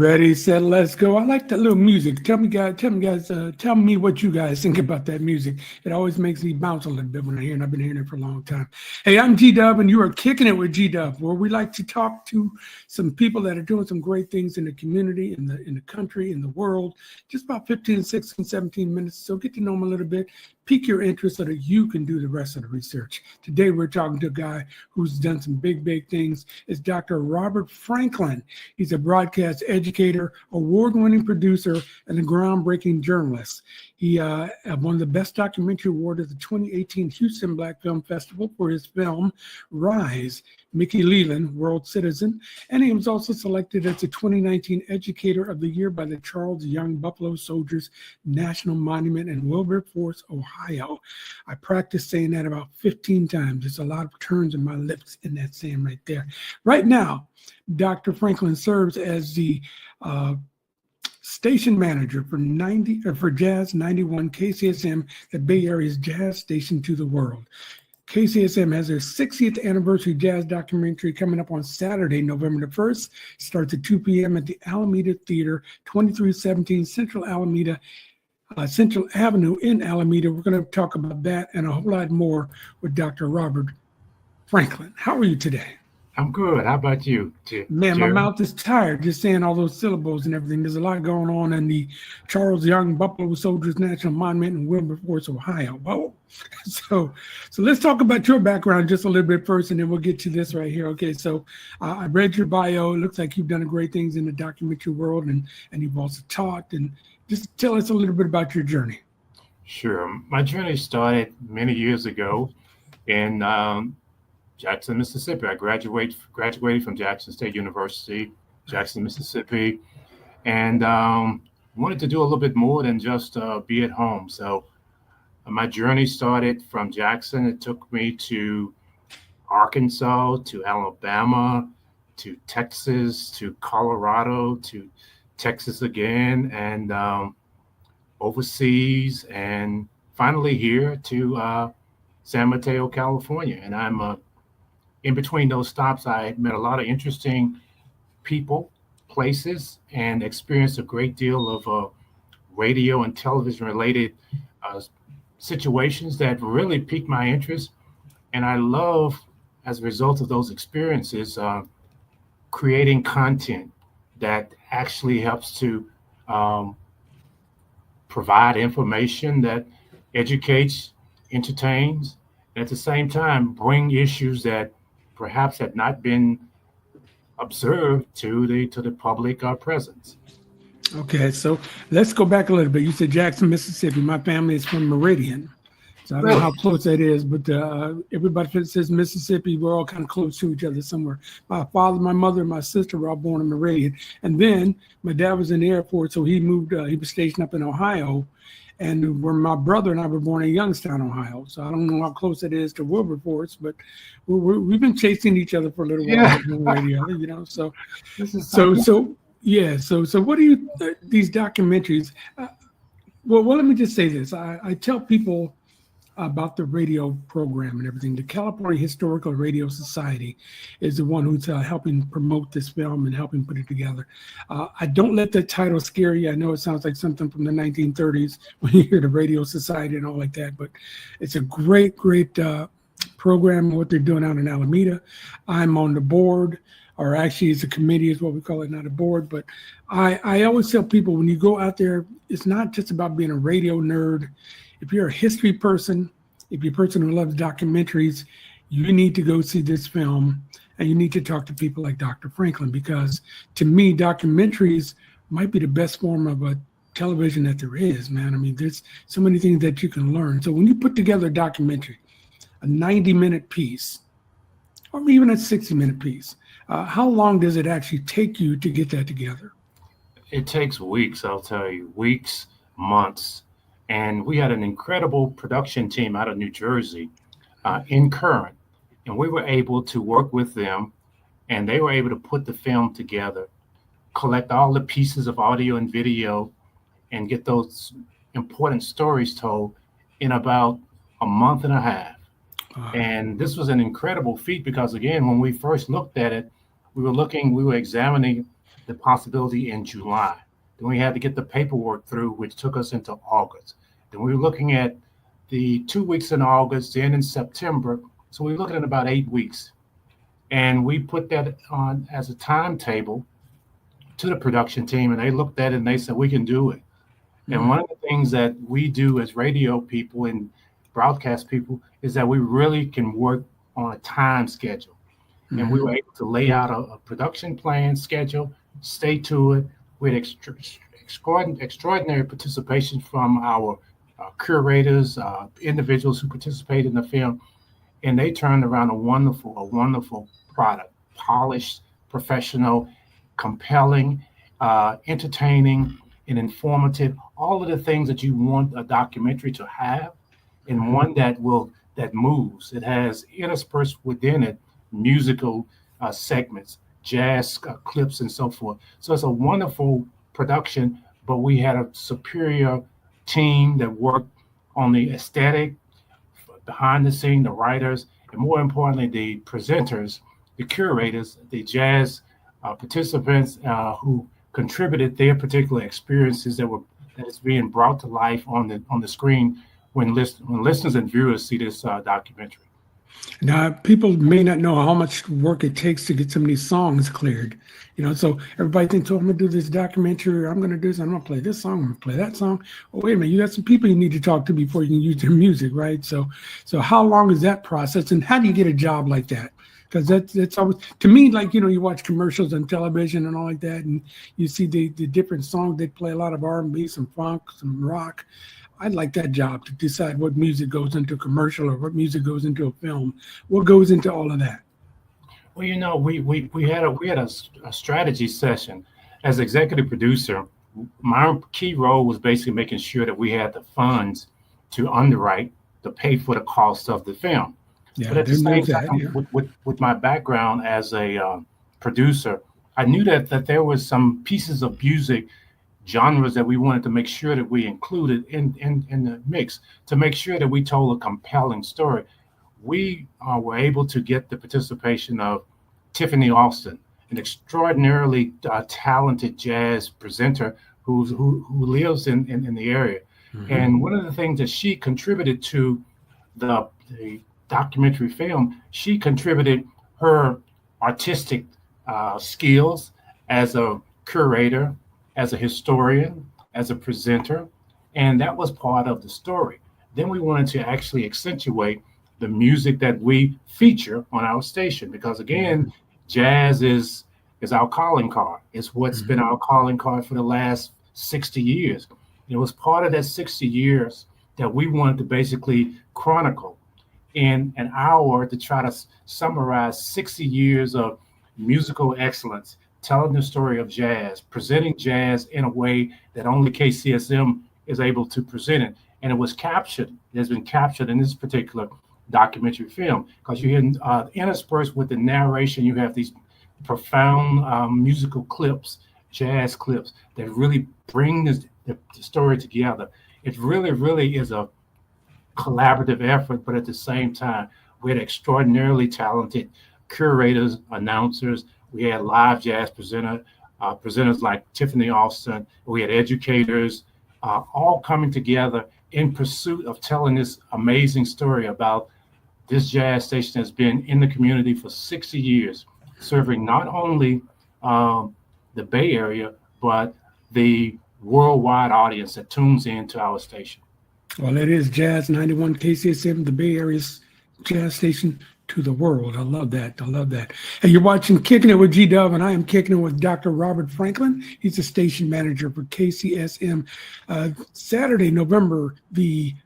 Ready, set, let's go. I like that little music. Tell me what you guys think about that music. It always makes me bounce a little bit when I hear it. I've been hearing it for a long time. Hey, I'm GDOVE, and you are kicking it with GDOVE, where we like to talk to some people that are doing some great things in the community, in the country, in the world. Just about 15, 16, 17 minutes. So get to know them a little bit, pique your interest so that you can do the rest of the research. Today, we're talking to a guy who's done some big things. It's Dr. Robert Franklin. He's a broadcast educator, award-winning producer, and a groundbreaking journalist. He won the Best Documentary Award at the 2018 Houston Black Film Festival for his film Rise, Mickey Leland, World Citizen, and he was also selected as the 2019 Educator of the Year by the Charles Young Buffalo Soldiers National Monument in Wilberforce, Ohio. I practiced saying that about 15 times. There's a lot of turns in my lips in that saying right there. Right now, Dr. Franklin serves as the station manager for Jazz 91 KCSM, the Bay Area's jazz station to the world. KCSM has their 60th anniversary jazz documentary coming up on Saturday, November the 1st. Starts at 2 p.m. at the Alameda Theater, 2317 Central Avenue in Alameda. We're going to talk about that and a whole lot more with Dr. Robert Franklin. How are you today? I'm good. How about you, Man, my mouth is tired just saying all those syllables and everything. There's a lot going on in the Charles Young Buffalo Soldiers National Monument in Wilberforce, Ohio. Whoa. So let's talk about your background just a little bit first, and then we'll get to this right here. Okay, so I read your bio. It looks like you've done great things in the documentary world, and you've also taught. And just tell us a little bit about your journey. Sure. My journey started many years ago in Jackson, Mississippi. I graduated from Jackson State University, Jackson, Mississippi, and wanted to do a little bit more than just be at home. So my journey started from Jackson. It took me to Arkansas, to Alabama, to Texas, to Colorado, to Texas again, and overseas, and finally here to San Mateo, California. And I'm in between those stops, I met a lot of interesting people, places, and experienced a great deal of radio and television related situations that really piqued my interest. And I love, as a result of those experiences, creating content that actually helps to provide information that educates, entertains, and at the same time bring issues that perhaps had not been observed to the public presence. Okay, so let's go back a little bit. You said Jackson, Mississippi. My family is from Meridian, so I don't know how close that is, but everybody says Mississippi, we're all kind of close to each other somewhere. My father, my mother, and my sister were all born in Meridian, and then my dad was in the Air Force, so he moved. He was stationed up in Ohio. And where my brother and I were born in Youngstown, Ohio. So I don't know how close it is to Wilberforce, but we've been chasing each other for a little while, one way or the other, you know. So what do you these documentaries? Well, let me just say this. I tell people about the radio program and everything. The California Historical Radio Society is the one who's helping promote this film and helping put it together. I don't let the title scare you. I know it sounds like something from the 1930s when you hear the Radio Society and all like that, but it's a great program, what they're doing out in Alameda. I'm on the board, or actually it's a committee is what we call it, not a board, but I always tell people when you go out there, it's not just about being a radio nerd. If you're a history person, if you're a person who loves documentaries, you need to go see this film, and you need to talk to people like Dr. Franklin, because to me, documentaries might be the best form of a television that there is, man. I mean, there's so many things that you can learn. So when you put together a documentary, a 90-minute piece, or even a 60-minute piece, how long does it actually take you to get that together? It takes weeks, I'll tell you, weeks, months. And we had an incredible production team out of New Jersey in Current, and we were able to work with them, and they were able to put the film together, collect all the pieces of audio and video, and get those important stories told in about a month and a half. And this was an incredible feat because, again, when we first looked at it, we were examining the possibility in July. Then we had to get the paperwork through, which took us into August. Then we were looking at the 2 weeks in August, then in September. So we were looking at about 8 weeks. And we put that on as a timetable to the production team, and they looked at it and they said, we can do it. And one of the things that we do as radio people and broadcast people is that we really can work on a time schedule. And we were able to lay out a production plan schedule, stay to it. We had extraordinary participation from our curators, individuals who participated in the film, and they turned around a wonderful product, polished, professional, compelling, entertaining, and informative. All of the things that you want a documentary to have, and one that moves. It has interspersed within it musical segments, jazz clips, and so forth. So it's a wonderful production, but we had a superior team that worked on the aesthetic, behind the scene, the writers, and more importantly, the presenters, the curators, the jazz participants who contributed their particular experiences that is being brought to life on the screen when listeners and viewers see this documentary. Now, people may not know how much work it takes to get some of these songs cleared. So everybody thinks, oh, I'm going to do this documentary, or I'm going to do this, I'm going to play this song, I'm going to play that song. Oh, wait a minute, you got some people you need to talk to before you can use their music, right? So how long is that process, and how do you get a job like that? Because that's always, to me, like, you watch commercials on television and all like that, and you see the different songs. They play a lot of R&B, some funk, some rock. I'd like that job to decide what music goes into a commercial or what music goes into a film. What goes into all of that? Well, we had a strategy session. As executive producer, my key role was basically making sure that we had the funds to underwrite, to pay for the cost of the film. Yeah, but at the same time, with my background as a producer, I knew that there was some pieces of music genres that we wanted to make sure that we included in the mix to make sure that we told a compelling story. We were able to get the participation of Tiffany Austin, an extraordinarily talented jazz presenter who lives in the area. Mm-hmm. And one of the things that she contributed to the documentary film, she contributed her artistic skills as a curator, as a historian, as a presenter, and that was part of the story. Then we wanted to actually accentuate the music that we feature on our station, because again, jazz is our calling card. It's what's been our calling card for the last 60 years. It was part of that 60 years that we wanted to basically chronicle in an hour to try to summarize 60 years of musical excellence, telling the story of jazz, presenting jazz in a way that only KCSM is able to present it. And it was captured, it has been captured in this particular documentary film, because you hear interspersed with the narration, you have these profound musical clips, jazz clips that really bring the story together. It really is a collaborative effort, but at the same time, we had extraordinarily talented curators, announcers. We had live jazz presenters like Tiffany Austin. We had educators, all coming together in pursuit of telling this amazing story about this jazz station that's been in the community for 60 years, serving not only the Bay Area, but the worldwide audience that tunes into our station. Well, it is Jazz 91 KCSM, the Bay Area's jazz station to the world. I love that. And you're watching Kicking It with GDOVE, and I am kicking it with Dr. Robert Franklin. He's the station manager for KCSM. Saturday, November the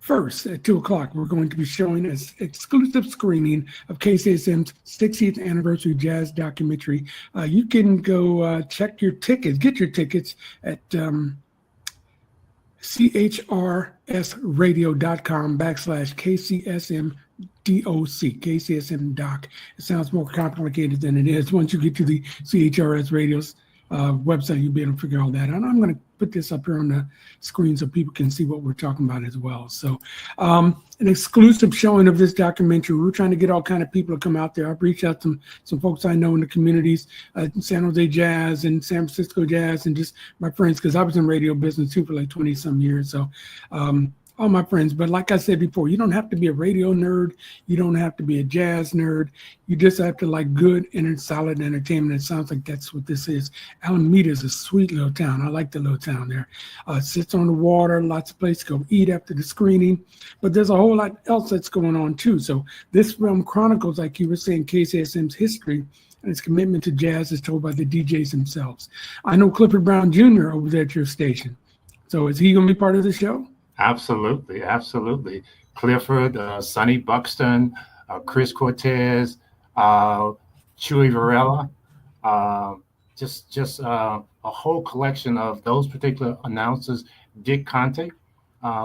1st at 2 o'clock, we're going to be showing an exclusive screening of KCSM's 60th anniversary jazz documentary. You can go get your tickets at chrsradio.com/KCSM DOC, KCSM Doc. It sounds more complicated than it is. Once you get to the CHRS radios website, you'll be able to figure all that out. And I'm going to put this up here on the screen so people can see what we're talking about as well. So an exclusive showing of this documentary. We're trying to get all kind of people to come out there. I've reached out to some folks I know in the communities, San Jose Jazz and San Francisco Jazz, and just my friends, because I was in radio business too for like 20 some years. So all my friends. But like I said before, you don't have to be a radio nerd. You don't have to be a jazz nerd. You just have to like good and solid entertainment. It sounds like that's what this is. Alameda is a sweet little town. I like the little town there. Sits on the water, lots of places to go eat after the screening. But there's a whole lot else that's going on too. So this film chronicles, like you were saying, KCSM's history and its commitment to jazz is told by the DJs themselves. I know Clifford Brown Jr. over there at your station. So is he going to be part of the show? Absolutely, absolutely. Clifford, Sonny Buxton, Chris Cortez, Chewy Varela, just a whole collection of those particular announcers. Dick Conte,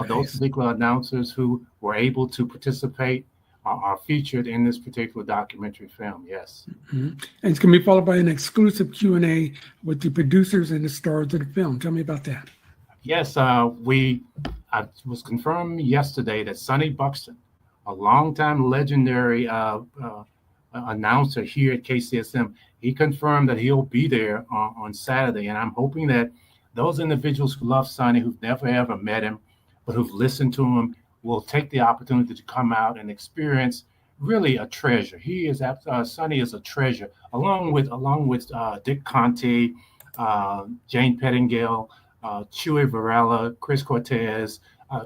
those particular announcers who were able to participate are featured in this particular documentary film. Yes. Mm-hmm. And it's going to be followed by an exclusive Q&A with the producers and the stars of the film. Tell me about that. Yes, I was confirmed yesterday that Sonny Buxton, a longtime legendary announcer here at KCSM, he confirmed that he'll be there on Saturday. And I'm hoping that those individuals who love Sonny, who've never ever met him, but who've listened to him, will take the opportunity to come out and experience really a treasure. He is Sonny is a treasure, along with Dick Conte, Jane Pettingale, Chewy Varela, Chris Cortez,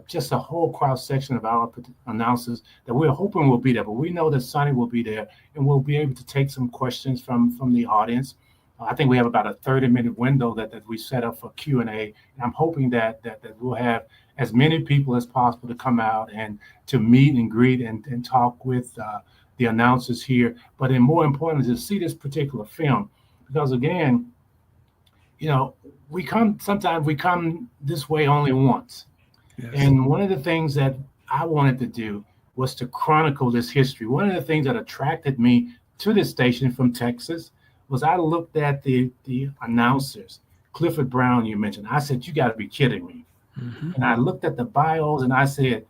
just a whole cross section of our announcers that we're hoping will be there. But we know that Sonny will be there, and we'll be able to take some questions from the audience. I think we have about a 30-minute window that we set up for Q&A. And I'm hoping that we'll have as many people as possible to come out and to meet and greet and talk with the announcers here. But then more importantly, to see this particular film, because again, sometimes we come this way only once. Yes. And one of the things that I wanted to do was to chronicle this history. One of the things that attracted me to this station from Texas was I looked at the announcers, Clifford Brown, you mentioned. I said, you got to be kidding me. Mm-hmm. And I looked at the bios and I said,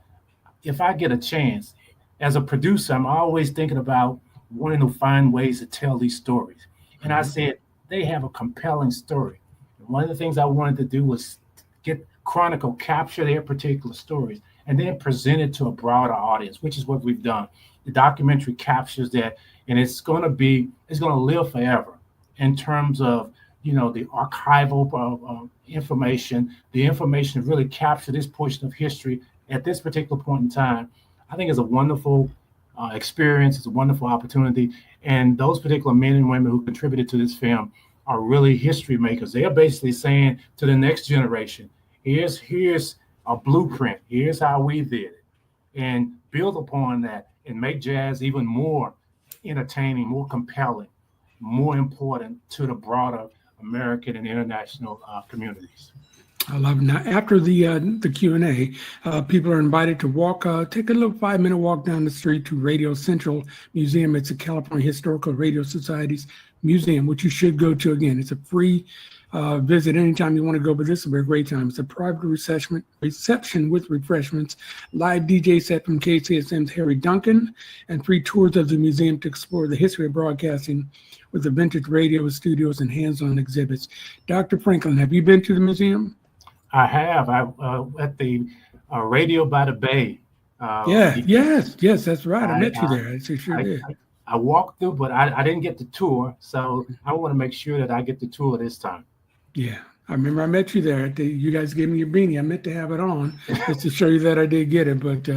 if I get a chance, as a producer, I'm always thinking about wanting to find ways to tell these stories. And I said, they have a compelling story. And one of the things I wanted to do was capture their particular stories and then present it to a broader audience, which is what we've done. The documentary captures that, and it's going to live forever in terms of, the archival information, the information really capture this portion of history at this particular point in time. I think it's a wonderful experience. It's a wonderful opportunity. And those particular men and women who contributed to this film are really history makers. They are basically saying to the next generation, here's a blueprint. Here's how we did it. And build upon that and make jazz even more entertaining, more compelling, more important to the broader American and international communities. I love it. Now, after the Q&A, people are invited to take a little 5-minute walk down the street to Radio Central Museum. It's a California Historical Radio Society's museum, which you should go to. Again, it's a free visit anytime you want to go, but this will be a great time. It's a private reception with refreshments, live DJ set from KCSM's Harry Duncan, and free tours of the museum to explore the history of broadcasting with the vintage radio studios and hands-on exhibits. Dr. Franklin, have you been to the museum? I have. At the Radio by the Bay. Yes, that's right. I met you there. I sure did. I walked through, but I didn't get the tour, so I want to make sure that I get the tour this time. Yeah, I remember I met you there. You guys gave me your beanie. I meant to have it on just to show you that I did get it, but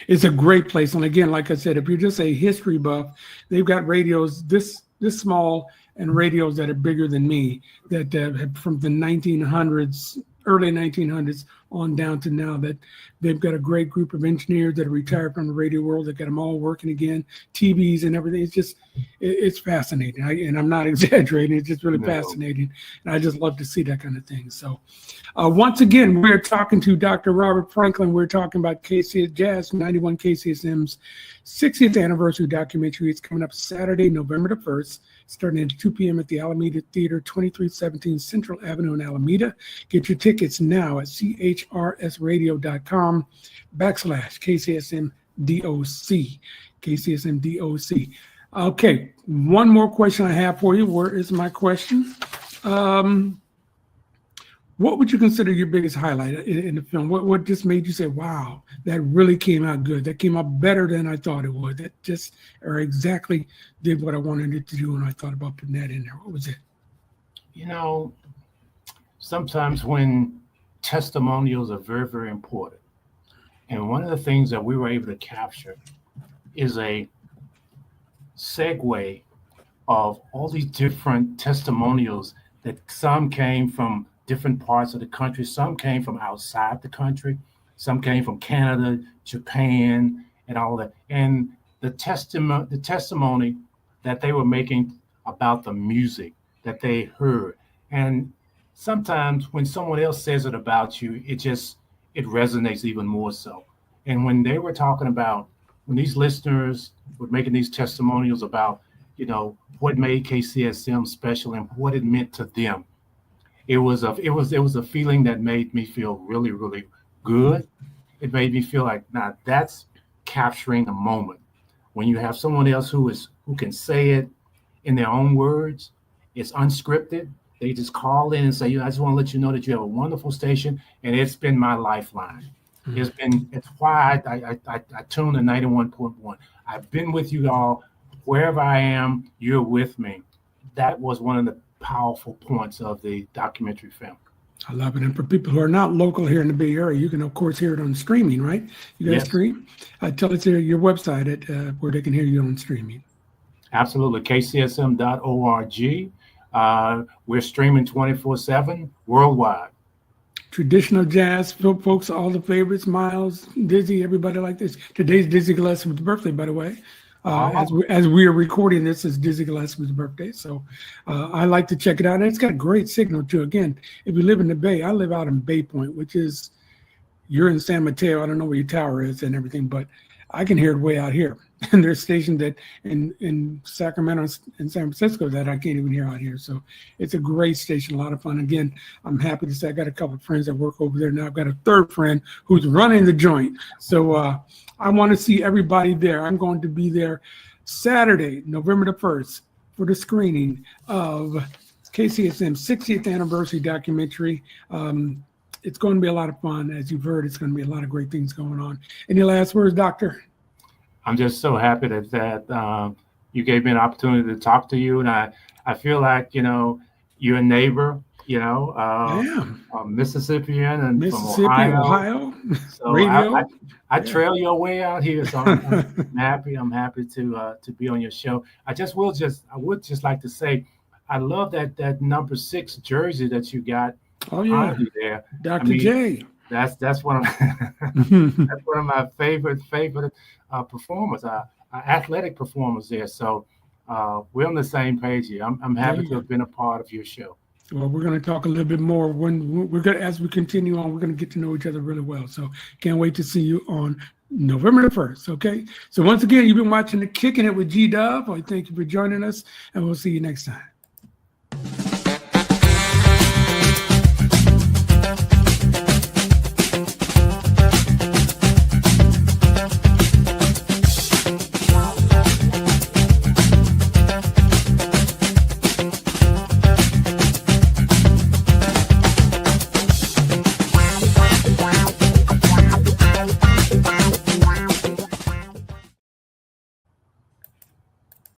it's a great place. And again, like I said, if you're just a history buff, they've got radios this small and radios that are bigger than me that have from the 1900s, early 1900s on down to now, that they've got a great group of engineers that are retired from the radio world that got them all working again, TVs and everything. It's just, it's fascinating. And I'm not exaggerating. It's just really fascinating. And I just love to see that kind of thing. So once again, we're talking to Dr. Robert Franklin. We're talking about KCS Jazz 91 KCSM's 60th anniversary documentary. It's coming up Saturday, November the 1st, starting at 2 p.m. at the Alameda Theater, 2317 Central Avenue in Alameda. Get your tickets now at chrsradio.com/KCSMDOC. KCSMDOC. Okay, one more question I have for you. Where is my question? What would you consider your biggest highlight in the film? What just made you say, wow, that really came out good? That came out better than I thought it would. That just, or exactly did what I wanted it to do when I thought about putting that in there. What was it? You know, sometimes when testimonials are very, very important. And one of the things that we were able to capture is a segue of all these different testimonials that some came from different parts of the country. Some came from outside the country. Some came from Canada, Japan, and all that. And the testimony that they were making about the music that they heard. And sometimes when someone else says it about you, it resonates even more so. And when they were talking about, when these listeners were making these testimonials about, you know, what made KCSM special and what it meant to them, it was a feeling that made me feel really, really good. It made me feel like, now that's capturing a moment. When you have someone else who can say it in their own words, it's unscripted. They just call in and say, I just want to let you know that you have a wonderful station, and it's been my lifeline. Mm-hmm. It's why I tune to 91.1. I've been with you all. Wherever I am, you're with me. That was one of the powerful points of the documentary film. I love it. And for people who are not local here in the Bay Area, you can, of course, hear it on streaming, right? You guys stream? Tell us your website where they can hear you on streaming. Absolutely. KCSM.org. We're streaming 24/7 worldwide. Traditional jazz, folks, all the favorites, Miles, Dizzy, everybody like this. Today's Dizzy Gillespie's birthday, by the way. As we are recording this, is Dizzy Gillespie's birthday. So I like to check it out. And it's got a great signal too. Again, if you live in the Bay, I live out in Bay Point, which is, you're in San Mateo. I don't know where your tower is and everything, but I can hear it way out here. And there's stations that in Sacramento and San Francisco that I can't even hear out here. So it's a great station, a lot of fun. Again, I'm happy to say I got a couple of friends that work over there now. I've got a third friend who's running the joint. So I want to see everybody there. I'm going to be there Saturday, November the 1st, for the screening of KCSM's 60th anniversary documentary. It's going to be a lot of fun. As you've heard, it's going to be a lot of great things going on. Any last words, Doctor? I'm just so happy that you gave me an opportunity to talk to you. And I feel like, you know, you're a neighbor, you know, Mississippian and Mississippi, from Ohio. So radio. I trail your way out here. So I'm happy. I'm happy to be on your show. I would just like to say, I love that number 6 jersey that you got. Oh yeah, there, Dr. J. That's one of that's one of my favorite performers, athletic performers there. So we're on the same page here. I'm happy to have been a part of your show. Well, we're going to talk a little bit more when as we continue on. We're going to get to know each other really well. So can't wait to see you on November the 1st. Okay. So once again, you've been watching the Kicking It with GDOVE. I thank you for joining us, and we'll see you next time.